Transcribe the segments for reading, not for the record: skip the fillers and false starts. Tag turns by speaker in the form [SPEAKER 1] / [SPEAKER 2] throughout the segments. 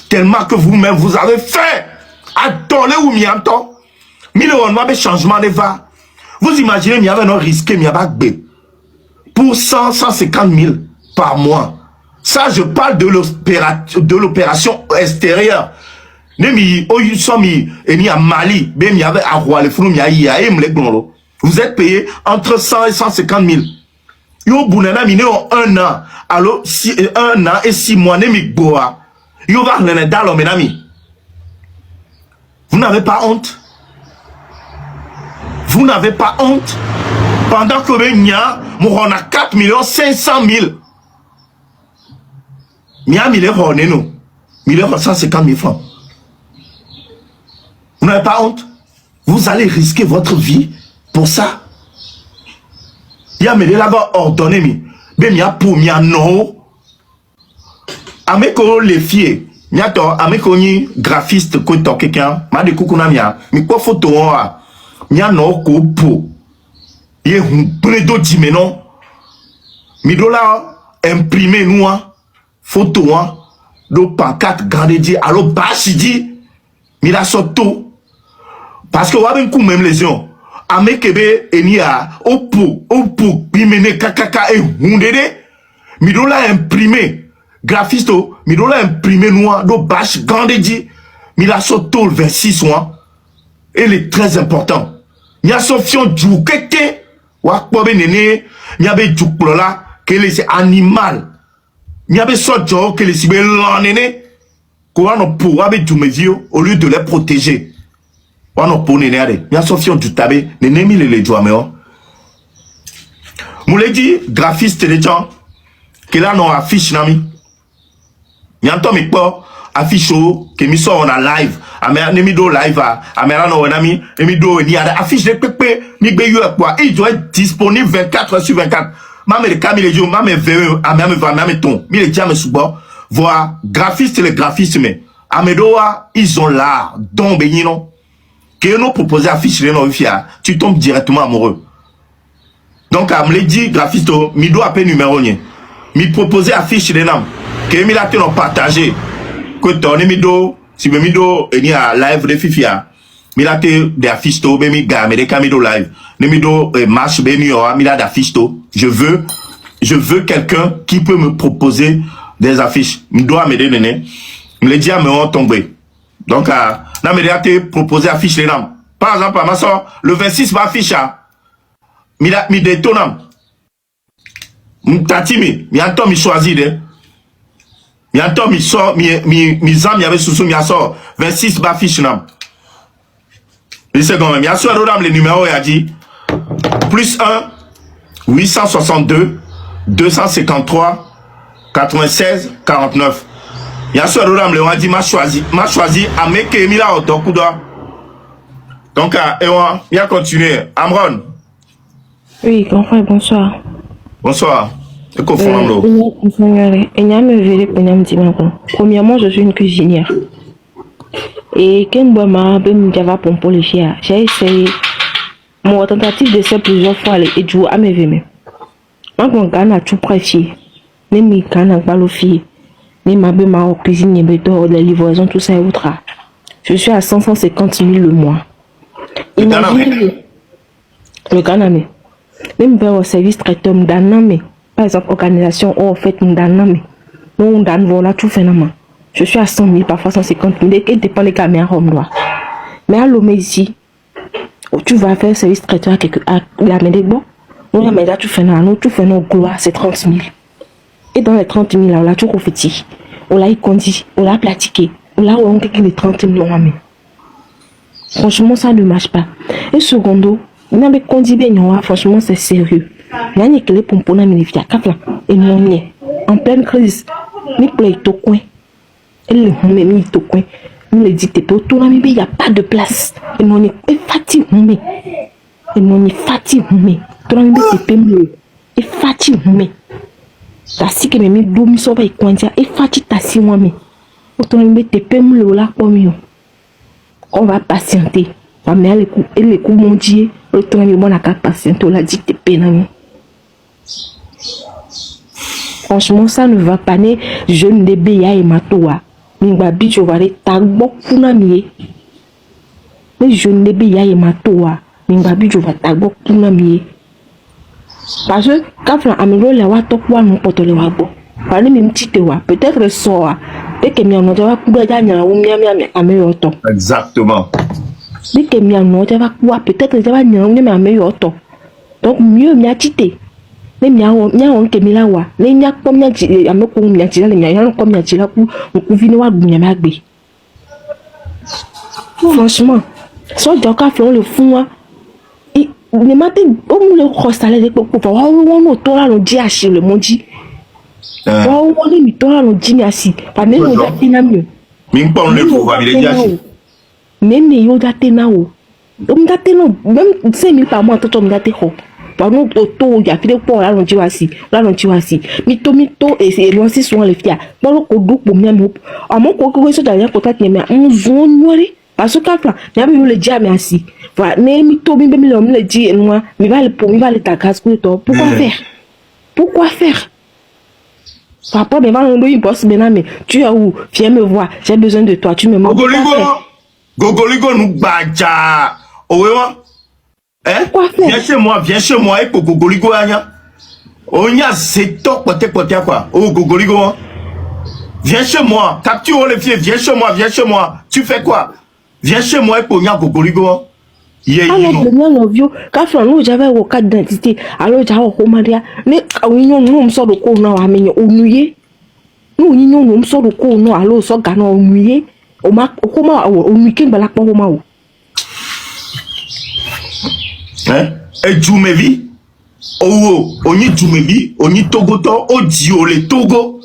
[SPEAKER 1] tellement que vous-même vous avez fait. Attendez ou mianto. 1000 euros, on changement de va. Vous imaginez, il y avait un risque, il y avait pour 150 000 par mois. Ça, je parle de l'opération extérieure. Vous êtes payé entre 100 et 150 000. Yo bounana mine en 1 an. Alors, 1 an et 6 mois, yo va dans menami. Vous n'avez pas honte? Vous n'avez pas honte? Pendant que on a 4 500 000. Mia 1000 euros, nous. 150 000 francs. Vous n'avez pas honte? Vous allez risquer votre vie pour ça? Il y a mes là-bas ordonné, mais il y a pour mia non. Ameko les filles, miato ameko ni graphiste ko to quelqu'un, ma de kukuna mia, mi ko photo wa. Mia no ko po. Ye pledo di menon. Mi do la imprimer noa photo wa do pancarte grande di allo bashi di mi la soto. Parce que wa ben ku même les gens. Amekebe enia opo bimene kakaka e hundede midola imprimé graphisto midola imprimé noir do bash gandedi mila soto 26 mois. Il est très important. Nya sofion djoukeke wa pobe nene nya be djouklola que les animal nya be sojo que les sibe lanene ko no po wa be djoumezio au lieu de les protéger. On a pour néné, il y a Sofion du tabé, néné mille les doigts, mais on. Moulé dit, graphiste les gens, que là, non, affiche, nami. Il y a un temps, mais pas, affiche, que mi sort, on a live, à mes amis do live, à mes amis, on a mis, do, il y a affiche de pépé, ni béyou, quoi. Il doit être disponible 24 heures sur 24. Mame les camille les jours, mame veut, à même ton, mi les diamants sous bord, voir, graphiste, les graphistes, mais, à mes doigts, ils ont l'art, don béni, non. Que nous proposons affiche les noms, tu tombes directement amoureux. Donc, à me dit, graphiste, mi doit appeler numéro 1. Mi proposer affiche les noms. Que mi la tenons partagé. Que ton mido, si mi do, et ni à live de fifia. Mi la te des affiches, mi gamme, des camido live. Ne mi do, marche, mi la d'affiche, je veux quelqu'un qui peut me proposer des affiches. Mi doit m'aider, néné. Me dit à me tomber. Donc, n'a me été proposé affiche les noms. Par exemple, à ma soeur, le 26 va afficher. Mi détonne. M'tatimi, mi attend mi choisi de. Mi attend mi sort, mi zam, mi avait sous mi sort. 26 va afficher nam. Les secondes, mi a sur le numéro, il a dit, plus 1, 862, 253, 96, 49. Il y a ce rolam le on dit m'a choisi à me que mila auto kudo. Donc il y a continué. Amron.
[SPEAKER 2] Oui, enfin bonsoir.
[SPEAKER 1] Bonsoir. Et qu'on fait l'eau.
[SPEAKER 2] Premièrement, je suis une cuisinière. Et quand moi ben java pompo le chien, j'ai essayé mon tentative d'essai plusieurs fois et du à me veme. Moi quand gana tout précis. Même mi kana balofi. Mais ma cuisine, les livraisons, tout ça et autres. Je suis à 150 000 le mois. Le Ganame. Même au service traiteur, par exemple, organisation, en fait, voilà tout phénomène. Je suis à 100 000, parfois 150 000, et dépend des caméras en droit. Mais à l'homme ici, tu vas faire service traiteur à la Médébo, nous, mais là, tu fais nos gloire, c'est 30 000. Et dans les 30 000, on l'a tout refait. On l'a conduit, on l'a pratiqué. On l'a rencontré les 30 000 euros. Franchement, ça ne marche pas. Et secondo, on avait conduit bien, franchement, c'est sérieux. Il y a une clé pour me faire et mon en pleine crise. Ni play au coin. Et le mis au coin. Nous le dit, il n'y a pas de place. Et non, il est fatigué. Et non, il est fatigué. Et fatigué. Si que mes doumi soba et quantia et fati tassi moi mais autant me te pem le la pomio on va patienter ma mère les coups mon dieu autant me bon la patienter la dit te penami. Franchement ça ne va pas né jeune de béa et matoa Mingba bicho va de tagbo kuna miye. Mais je ne sais pas ma toa. Mingba bicho va tagbo kuna miye. Parce que quand on a mis le wa top wa non poto le wa bo. Parce que même petite wa peut-être soa. Dès que mi en va couper gagna ou mi ameyo to.
[SPEAKER 1] Exactement.
[SPEAKER 2] Dès que mi en va couper peut-être va nya ou mi ameyo to. Donc mieux mi a tité. Ne mi a ke mi la wa. Ne nya ko mi a ti ameko mi a ti la le mi a ko mi a ti la ku vini wa gbunya mi agbe. Franchement, so joka flo le fun wa. Ne matin o mu le khosale de popo wa won to la no di ase le monji. Wa won mi to la no di mi asi. Pa ne mo ja tina mi.
[SPEAKER 1] Mi pon le fo va mi le di ase.
[SPEAKER 2] Même yo da tena o. O mi da tena même 5000 par mois to mi da te ho. Pardon, auto, il y a fait des points là, on dit voici, là, on dit voici. Mito, et c'est lancé souvent les filles. Bon, le code pour mieux, à mon coco, c'est d'ailleurs pour t'atteindre, mais on zone noire. Parce que quand il y a eu le diable assis. Voilà, mais mito, mais le dit, et moi, mais va le pour, mais va le tacasse, pourquoi faire? Pourquoi faire? Papa, mais va le boss, mais tu es où? Viens me voir, j'ai besoin de toi, tu me montres.
[SPEAKER 1] Gogoligo, nous badja. Owewa? Hein? Viens chez moi, et pour Gogoligo, on y a c'est top, poté, quoi. Oh, Gogoligo, viens chez moi, capture les filles, viens chez moi. Tu fais quoi? Viens chez moi, et pour Nya Gogoligo.
[SPEAKER 2] Alors, le mien, vieux, quand j'avais au cas d'identité, alors j'avais au Maria, mais nous me sort de quoi, non, à mener au nuyer. Nous me sort de quoi, non, alors, so gagnant au nuyer. Au ma, au week-end, la pas au mao.
[SPEAKER 1] Hein? Et Djoumevi, oni Djoumevi, oni Togoto, Odio, les Togo.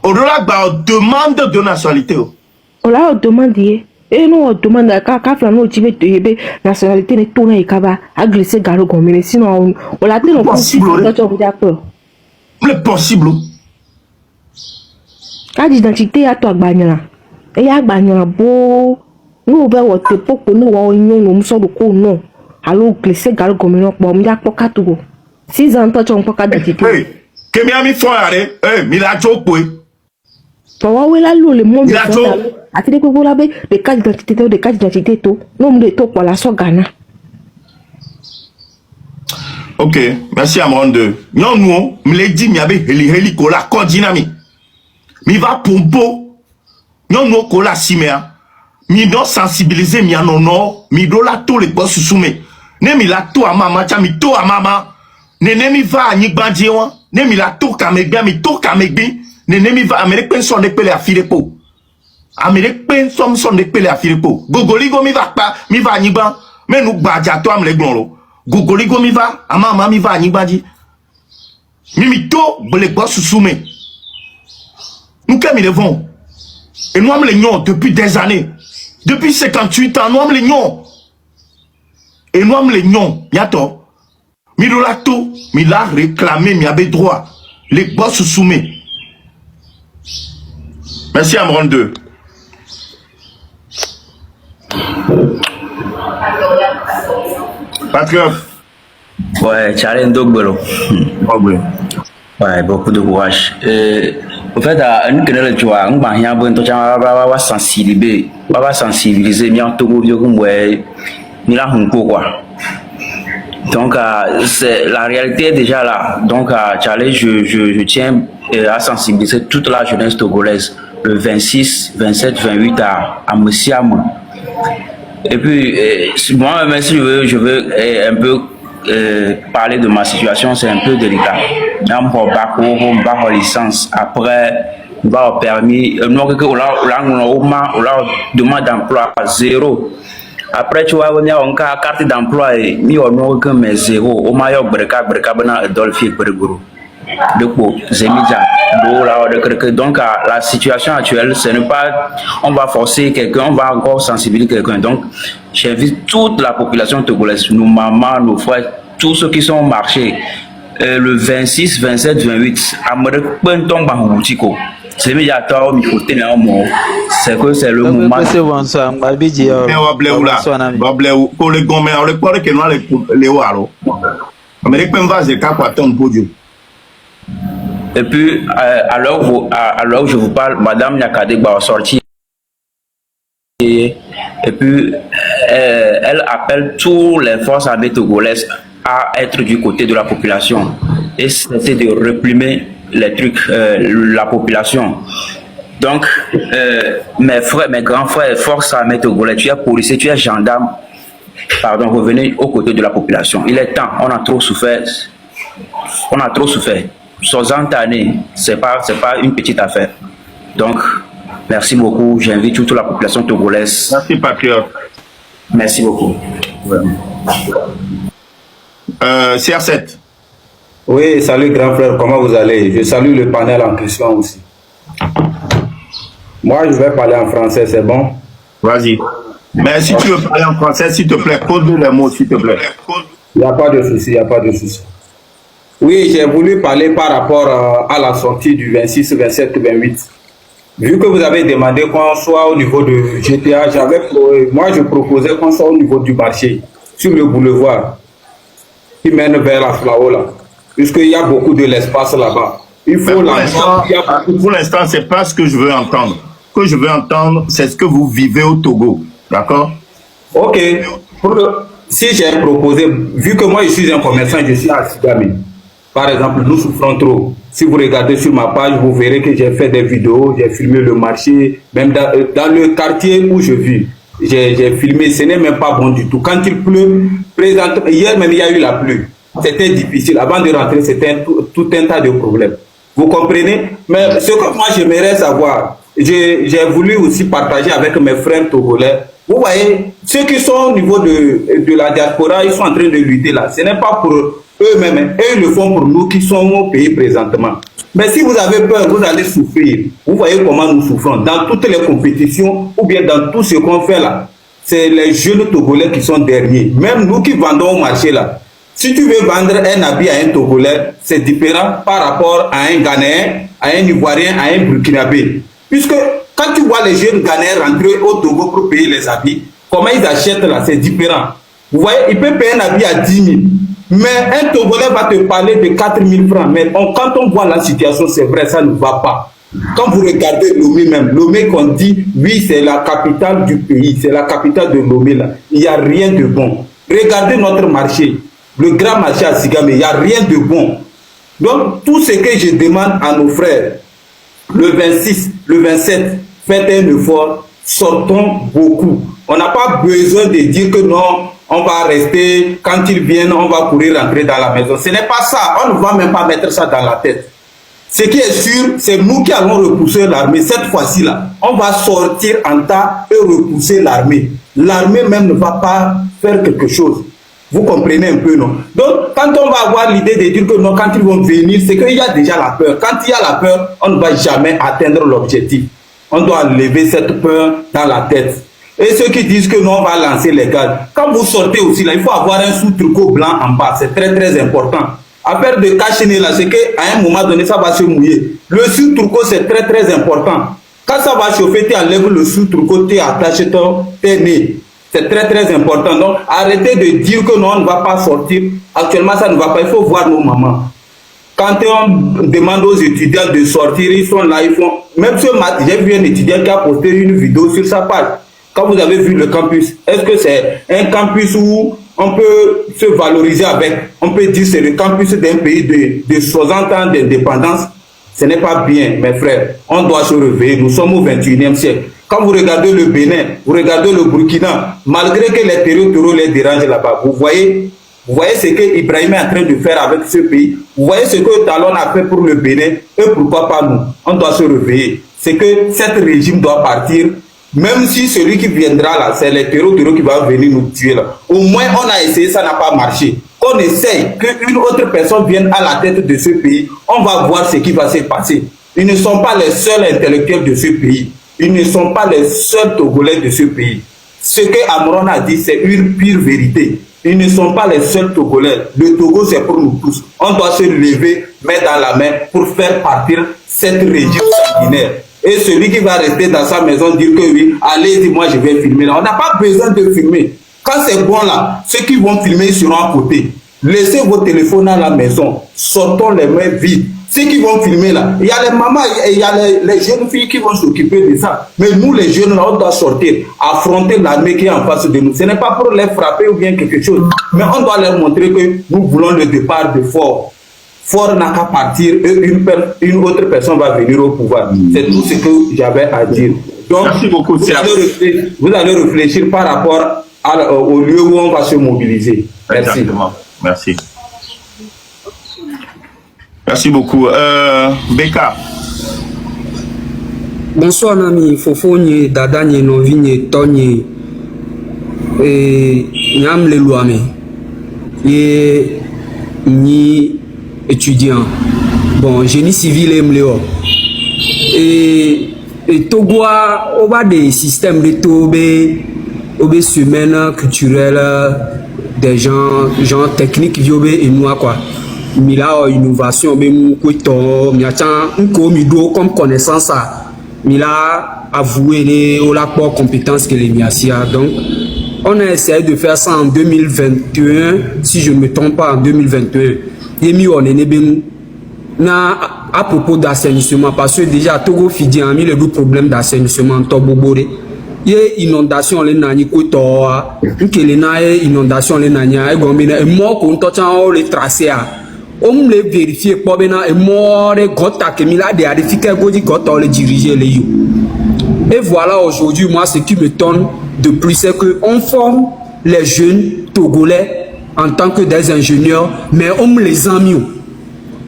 [SPEAKER 1] On demande de nationalité.
[SPEAKER 2] On l'a demandé. Et nous, on demande à Kafla, nous, tu veux te nationalité, les tourner et Kaba, à glisser Garo Gomé. Sinon, on l'a dit, on
[SPEAKER 1] possible. Le possible.
[SPEAKER 2] Quand l'identité à toi, Bagna. Et à Bagna, beau. Nous, on va te pour que nous, on nous sommes de quoi, non. Alors, glisser Garo Gomé, bon, il y a pas 4 ans. 6 ans, toi, tu n'as pas 4 d'identité.
[SPEAKER 1] Hey, que mi ami font arrêt, Mila Jokwe.
[SPEAKER 2] Pour là, le monde est là. A ti de ko la be de carte d'identité to. Non de to pour la so Ghana.
[SPEAKER 1] OK, merci Amron 2. Non nous, me le dit mi abe heli ko la coordinami. Mi va pompo. Non nous ko la simea. Mi do sensibiliser mi anono, mi do la to le boss soume. Ne mi la to a mama cha mi to a mama. Ne mi va ni bandie wa. Ne mi la to ka megbe mi to ka megbe. Ne mi va Américain son de pele a filepo. Américain son de pele a filepo. Gogoligo mi va pas, mi va ni ban. Mais nous badja to am le glonlo. Gogoligo mi va, ama mi va ni bandi. Mi to le boss soume. Nous comme ils vont. Et nous am les nions depuis des années. Depuis 58 ans, nous am les nions. Et nous am les nions, yato. Mi do la to, mi la réclamé, mi avait droit. Les boss soume. Merci Amron 2. Patriote.
[SPEAKER 3] Ouais, Charlie Ndogbelo. Ouais, beaucoup de courage. Au fait, nous connaissons tu vois, on va rien bon, tu vas sensibiliser, bien tout le monde, ouais, il a un peu quoi. Donc, c'est la réalité est déjà là. Donc, Charlie, je tiens à sensibiliser toute la jeunesse togolaise. Le 26, 27, 28 à Messiam. Et puis, moi, même si je veux un peu parler de ma situation, c'est un peu délicat. On va licence. Après, on va permis. On demande d'emploi à 0. Après, tu vois, on a une carte d'emploi et on a que 0. On a un Dolphy Berguru. Donc la situation actuelle, ce n'est pas on va forcer quelqu'un, on va encore sensibiliser quelqu'un. Donc j'invite toute la population togolaise, nos mamans, nos frères, tous ceux qui sont au marché, le 26, 27, 28, c'est médiateur, il faut tenir un mot. C'est que c'est le moment. Et puis, alors je vous parle, Madame Nyakadegba a sorti Et puis, elle appelle toutes les forces armées togolaises à être du côté de la population et cesser de réprimer les trucs, la population. Donc, mes frères, mes grands frères, forces armées togolaises, tu es policier, tu es gendarme, pardon, revenez aux côtés de la population. Il est temps, on a trop souffert. On a trop souffert. 60 années, c'est pas une petite affaire. Donc, merci beaucoup. J'invite toute la population togolaise.
[SPEAKER 1] Merci, patriote.
[SPEAKER 3] Merci beaucoup.
[SPEAKER 1] CR7.
[SPEAKER 4] Oui, salut grand frère, comment vous allez? Je salue le panel en question aussi. Moi, je vais parler en français, c'est bon?
[SPEAKER 1] Vas-y. Mais si tu veux parler en français, s'il te plaît, pose-nous les mots, s'il te plaît.
[SPEAKER 4] Il n'y a pas de souci, il n'y a pas de souci. Oui, j'ai voulu parler par rapport à la sortie du 26, 27, 28. Vu que vous avez demandé qu'on soit au niveau de GTA, moi je proposais qu'on soit au niveau du marché, sur le boulevard, qui mène vers la Flao là, puisqu'il y a beaucoup de l'espace là-bas. Il faut
[SPEAKER 1] pour l'instant, c'est pas ce que je veux entendre. Ce que je veux entendre, c'est ce que vous vivez au Togo. D'accord?
[SPEAKER 4] Ok. Si j'ai proposé, vu que moi je suis un commerçant, je suis à Sigami. Par exemple, nous souffrons trop. Si vous regardez sur ma page, vous verrez que j'ai fait des vidéos, j'ai filmé le marché, même dans le quartier où je vis. J'ai filmé, ce n'est même pas bon du tout. Quand il pleut, hier même il y a eu la pluie. C'était difficile. Avant de rentrer, c'était tout un tas de problèmes. Vous comprenez? Mais ce que moi j'aimerais savoir, j'ai voulu aussi partager avec mes frères togolais. Vous voyez, ceux qui sont au niveau de la diaspora, ils sont en train de lutter là. Ce n'est pas pour eux-mêmes, eux le font pour nous qui sommes au pays présentement. Mais si vous avez peur, vous allez souffrir. Vous voyez comment nous souffrons. Dans toutes les compétitions, ou bien dans tout ce qu'on fait là, c'est les jeunes Togolais qui sont derniers. Même nous qui vendons au marché là. Si tu veux vendre un habit à un Togolais, c'est différent par rapport à un Ghanéen, à un Ivoirien, à un Burkinabé. Puisque quand tu vois les jeunes Ghanéens rentrer au Togo pour payer les habits, comment ils achètent là, c'est différent. Vous voyez, il peut payer un habit à 10 000. Mais un Togolais va te parler de 4 000 francs. Mais quand on voit la situation, c'est vrai, ça ne va pas. Quand vous regardez Lomé même, Lomé qu'on dit, oui, c'est la capitale du pays, c'est la capitale de Lomé là. Il n'y a rien de bon. Regardez notre marché, le grand marché à Sigame, il n'y a rien de bon. Donc, tout ce que je demande à nos frères, le 26, le 27, faites un effort, sortons beaucoup. On n'a pas besoin de dire que non, on va rester, quand ils viennent, on va courir rentrer dans la maison. Ce n'est pas ça, on ne va même pas mettre ça dans la tête. Ce qui est sûr, c'est nous qui allons repousser l'armée. Cette fois-ci là, on va sortir en tas et repousser l'armée. L'armée même ne va pas faire quelque chose. Vous comprenez un peu, non? Donc, quand on va avoir l'idée de dire que non, quand ils vont venir, c'est qu'il y a déjà la peur. Quand il y a la peur, on ne va jamais atteindre l'objectif. On doit enlever cette peur dans la tête. Et ceux qui disent que non, on va lancer les gaz. Quand vous sortez aussi, là, il faut avoir un sous-tricot blanc en bas. C'est très, très important. Affaire de cacher là, c'est qu'à un moment donné, ça va se mouiller. Le sous-tricot, c'est très, très important. Quand ça va chauffer, tu enlèves le sous-tricot, tu attaches tes nez. C'est très, très important. Donc, arrêtez de dire que non, on ne va pas sortir. Actuellement, ça ne va pas. Il faut voir nos mamans. Quand on demande aux étudiants de sortir, ils sont là, ils font... Même ce matin, j'ai vu un étudiant qui a posté une vidéo sur sa page. Quand vous avez vu le campus, est-ce que c'est un campus où on peut se valoriser avec? On peut dire que c'est le campus d'un pays de 60 ans d'indépendance. Ce n'est pas bien, mes frères. On doit se réveiller. Nous sommes au 21e siècle. Quand vous regardez le Bénin, vous regardez le Burkina, malgré que les terreaux les dérangent là-bas, vous voyez ce que Ibrahim est en train de faire avec ce pays. Vous voyez ce que Talon a fait pour le Bénin. Et pourquoi pas nous? On doit se réveiller. C'est que cet régime doit partir. Même si celui qui viendra là, c'est les terreaux qui vont venir nous tuer là. Au moins, on a essayé, ça n'a pas marché. On essaye qu'une autre personne vienne à la tête de ce pays. On va voir ce qui va se passer. Ils ne sont pas les seuls intellectuels de ce pays. Ils ne sont pas les seuls Togolais de ce pays. Ce que Amron a dit, c'est une pure vérité. Ils ne sont pas les seuls Togolais. Le Togo, c'est pour nous tous. On doit se lever, mettre dans la main pour faire partir cette régime sanguinaire. Et celui qui va rester dans sa maison dire que oui, allez-y, moi je vais filmer là. On n'a pas besoin de filmer. Quand c'est bon là, ceux qui vont filmer seront à côté. Laissez vos téléphones à la maison. Sortons les mains vides. ceux qui vont filmer là, il y a les mamans, il y a les jeunes filles qui vont s'occuper de ça. Mais nous, les jeunes, là, on doit sortir, affronter l'armée qui est en face de nous. Ce n'est pas pour les frapper ou bien quelque chose, mais on doit leur montrer que nous voulons le départ de Fort. Fort n'a qu'à partir et une autre personne va venir au pouvoir. C'est tout ce que j'avais à dire. Donc,
[SPEAKER 1] merci beaucoup,
[SPEAKER 4] vous allez réfléchir par rapport au lieu où on va se mobiliser. Merci.
[SPEAKER 1] Exactement. Merci. Merci beaucoup. Beka.
[SPEAKER 5] Bonsoir Nami, Fofo nye, Dada nye, Novi nye, Ton nye, Nyam le Louame, ni étudiant. Bon, génie civil et mléo. Et Togo a des systèmes de Tobé, obé semaine culturelle, des gens techniques, et nous quoi. Mila innovation be mu kwito mi atan nko mi do comme connaissance ça Mila avoué les ola pour compétences que les miasia. Donc on a essayé de faire ça en 2021 si je ne me trompe pas en 2021 et mi on est ben na à propos d'assainissement parce que déjà Togo Fidji a mis le problème d'assainissement en Toboboré. Il y a inondation les nani kwito nke les na inondation les nani e gombina e mo ko ntocha les tracé on me vérifier pour maintenant et mort gota que mila de arifique godi gota le diriger les you. Et voilà aujourd'hui moi ce qui me donne de plus c'est que on forme les jeunes togolais en tant que des ingénieurs mais on me les a mis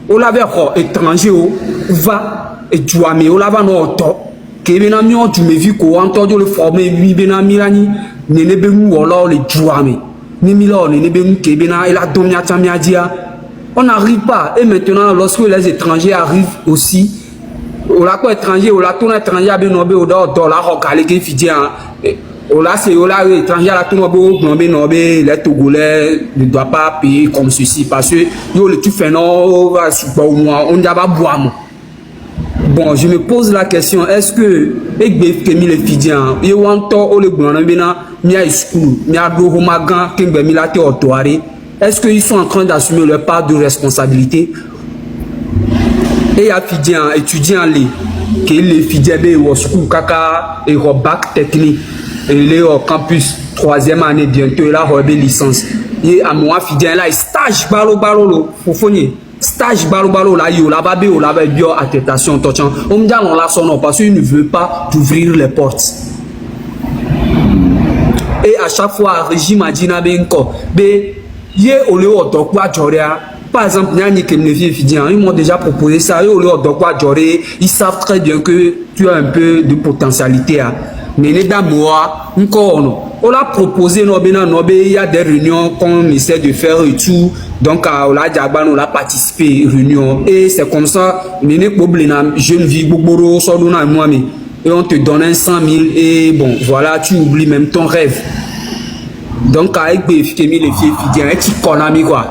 [SPEAKER 5] on l'avait étranger va et tu as mis on l'avait non top que bien ami tu me vu qu'on entendu le former mi bien ami lani ne ne benu wala le jouami ni mila ne ne benu que bien il a domia tamia dia. On n'arrive pas. Et maintenant, lorsque les étrangers arrivent aussi, on l'a quoi étranger, on l'a tout étranger à Benobe, on doit la rocale qui fidèle. On l'a c'est on l'a étranger à la tout Benobe, les Togolais ne doivent pas payer comme ceci parce que yo le tu fais non, on n'a pas boire. Bon, je me pose la question, est-ce que les fidèles, ils ont tort le gouvernement, mia school, mia do homagan, kimbe milate otoare. Est-ce qu'ils sont en train d'assumer leur part de responsabilité? Et il y a des étudiants qui les fidèles au school kaka et au bac technique et les au campus 3e année bientôt là au licence. Et à moi fidèle là stage balo fofoni stage balo là yo là-bas bio attestation touchant. On me dit on la sonne parce qu'il ne veut pas t'ouvrir les portes. Et à chaque fois régime a dit na benko par exemple, ils m'ont déjà proposé ça. Ils savent très bien que tu as un peu de potentialité. Mais on l'a proposé, il y a des réunions qu'on essaie de faire et tout. Donc, on a participé aux réunions. Et c'est comme ça, je ne vis pas et on te donne 100 000 et bon, voilà, tu oublies même ton rêve. Donc avec les filles fidèles et qui connaissent quoi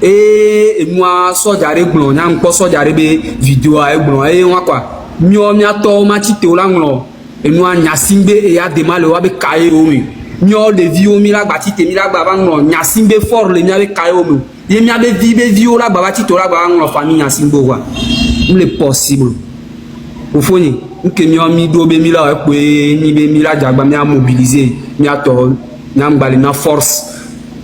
[SPEAKER 5] et moi so jare glon nyam ko so jare be vidéo avec glon et moi quoi mio mia to ma ti te la nglo et moi nyasimbe et ya demale wa be kaye o mi mio de vie o mi la gba ti te mi la gba ba nglo nyasimbe fort le mia be kaye o mi ye mia be vie o la gba ti to la gba nglo famille nyasimbe wa il est possible au fond nke mio mi do be mi la pe ni be mi la jagba mi a mobiliser mi a to Nyambali na force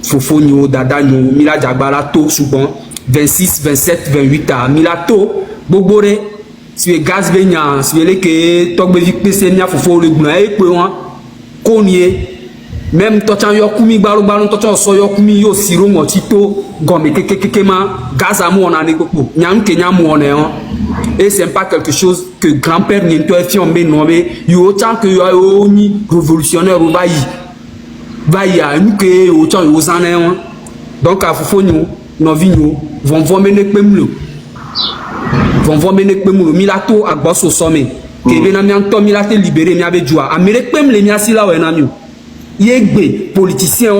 [SPEAKER 5] Fofonio Dadanyo Mila Jagbala to souvent 26 27 28 à Milato Bobore si gaz benya si les que tok be pc nya fofo le gna e pe won konye même tochan yokumi gbaru tochan so yokumi yo siro mo tito gome kekekema gaz amu on ane gopo nyam ke nyam on et c'est pas quelque chose que grand-père Ninto est fiombe nommé yo tant que yo ni révolutionnaire ou bayi Vaya, nous que au temps aux années, donc à Fofonio, Novinho, vont mener Pemlo. Vont mener Pemlo, Milato à Bosso sommet. Que Benamian Tom Milate libéré, Miabe Joa. Amérique Pem les Miasila ou Enamio. Yegbe, politicien,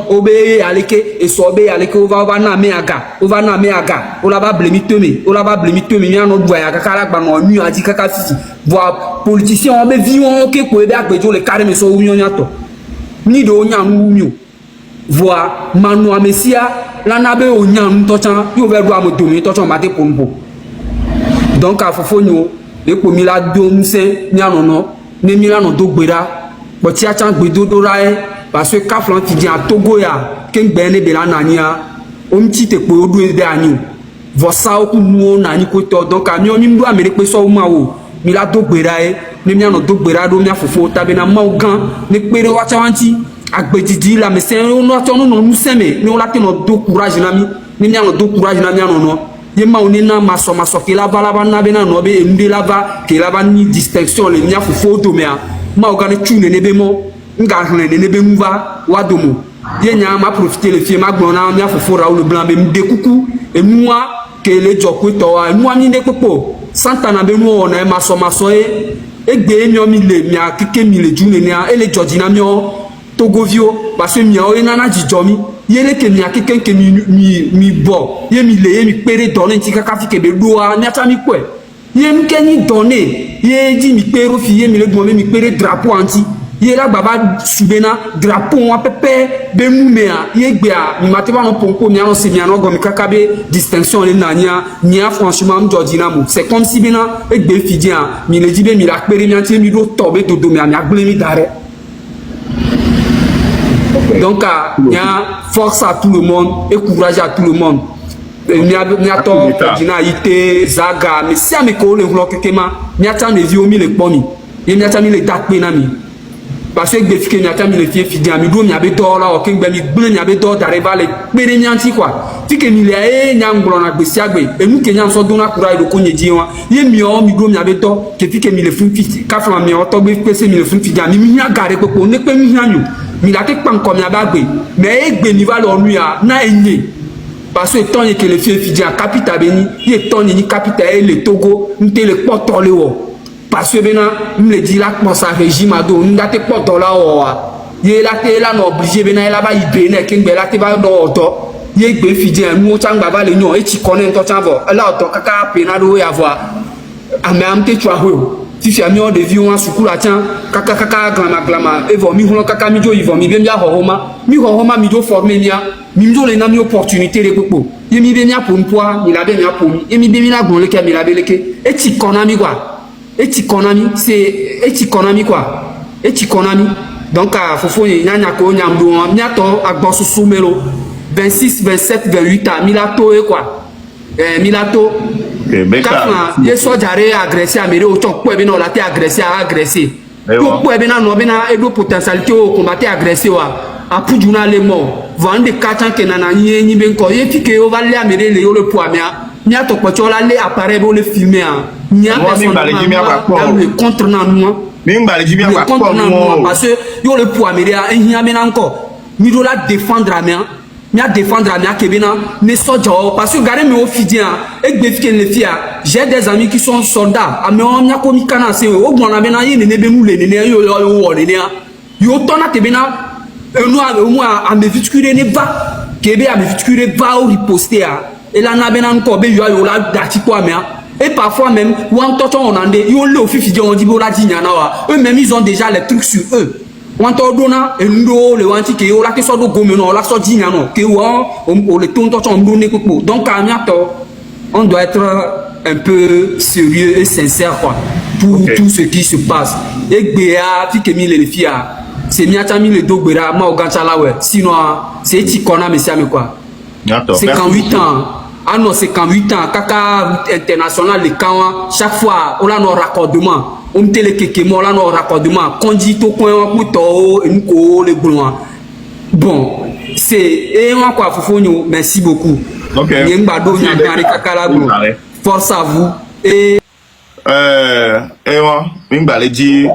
[SPEAKER 5] obéi à l'éque, et sobé à l'éque, on va namer aga, on va namer aga, on va blémitome, mian autre voyage, Kakarak, on lui a dit Kakafi. Voir politicien, on va vivre, ok, pour aider à Béjo, les carrés, mais sont unioniato. Ni de onyam mio voa manu amesia la nabe onyam tochan yo ve do amodomi tochan mate pompo donc à fofonyo et pour mila domse nyanono ne milano do gbera botia chan gbedo do rae parce que kaflan ti di a Togo ya ken gbene be la nania o mti te po do de anyu vosa o ku nu na ni ko to donc a mi o mi ndo amere pe so ma wo mila do gbera e ne milano do gbera do mi afofo tabe na ma o gan ne pere wa chawanti agbedidi la mais c'est on attend non nous seme ne on la te no do courage na mi ne milano do courage na mi anono ye ma onena maso ke la balaba na bena no be ndi lava ke lava ni distinction le nya fofo do mea ma ogane tune ne be mo nga hne ne be muva wadomo ye nya ma profiter le fie ma gbona nya fofo ra o le blanc be mde kuku e moi ke le joko to wa moi mi ne popo santana be no na maso e gbe mi o mi le mi akeke mi le june ne e le jojina mi o togovio parce que mi o nana jijomi yele ke mi akeke ke mi bo ye mi le ye mi pere donner ti kaka fi ke be doa mi ata mi kwe ye mi ke ni donner ye di mi pere fi ye mi le gbon mi pere drapeau anti ye la baba subena drapeau wa pepe be mumea ye gbe a mi mateba no ponko mi anon se mi anon go mi kaka be distinction le nania nia franchement m jodina mo c'est comme si bena e gbe fi dia mi le di be mi la pere mi anti mi do tobe dodo mi agble mi dare. Donc, il y a force à tout le monde et courage à tout le monde. Il y a tant de Zaga, mais si à mes collègues, il y a tant de vieux, il y a tant de dates pénami. Parce que il y a tant de filles fidèles, il y a des dors là, il y a des dors d'arriver à les pérennianti quoi. Si que il y a un yanglon à Bessiagbe, et nous qui n'y sommes donné courage de connaître, il y a mieux, il y a des dors, qui fait que il faut qu'à faire un meilleur temps, il faut fidèles, mais il y a garé pour qu'on ne peut pas il a été pas comme ya bagbe mais il niveau l'ennui a na enye parce que tant que les filles fidèles capitale béni il tant ni capitale le Togo n'était le porteur le wo parce que bena me dit là comment ça régime ado n'était porteur là wo il là té là non obligé bena là ba ibene king be là té ba do oto il gbe fidèle nous tang baba le nyon et ti connaît to tang vo là oto kaka penado ya voir ame amte tu a si tu as mis de vie en sous la tiens kaka glama et vont mi kaka mi jo ils vont mi bien homa mi jo former mia mi jo les nami opportunité les popo il mi bien pour une fois il a bien pour et mi bien la gonle ke mi la beleke et ti konami quoi et ti konami c'est et ti konami quoi et ti konami donc fofo nyanya ko nyamdo miato agbo susu melo 26 27 28 ans milato et quoi milato quand il soit jaré agressé à méré autant pour bien la terre agressé pour bien non bien et do potentialité au combattre agressé wa a pour journal les morts vendre 4 ans que nana ni ben ko et puis que on va aller à méré le poids mais a to ko chola les appareil pour le filmer ni a personne le contre nan moi parce que yo le poids méré a y a maintenant encore ni do la défendre à mien mia défendre à mia kebena ne soja parce que garé me ofidien et gbefike le fia j'ai des amis qui sont soldats a me mia ko mi kana se o gbona bena yi ne be mu le ne yo wo ne yo tona kebena no a mo a me vitkure ne va kebe a me vitkure va ou riposter et là na bena nko be yo la dati ko amia et parfois même ou en toto on ande yo le ofidien on dit bo la dinya na wa eux même ils ont déjà les trucs sur eux wanto dona endo le wanti ke o la ke so do gomeno la so dinya no ke o le ton to chombo ne popo donc on doit être un peu sérieux et sincère quoi pour tout ce qui se passe et gbea fi ke mi le fia c'est mi atami le do gbera ma o ganchala we sinon c'est ti kona me sia me quoi c'est quand 8 ans ah non c'est quand 8 ans kaka international le quand chaque fois on a nos raccordements on télé keke mo la no raccordement conduit to point puto enko le glouan bon c'est et moi quoi fofonyo merci beaucoup
[SPEAKER 1] OK
[SPEAKER 5] ngba do nya ngari kakala glo force à vous et
[SPEAKER 1] moi ngba le di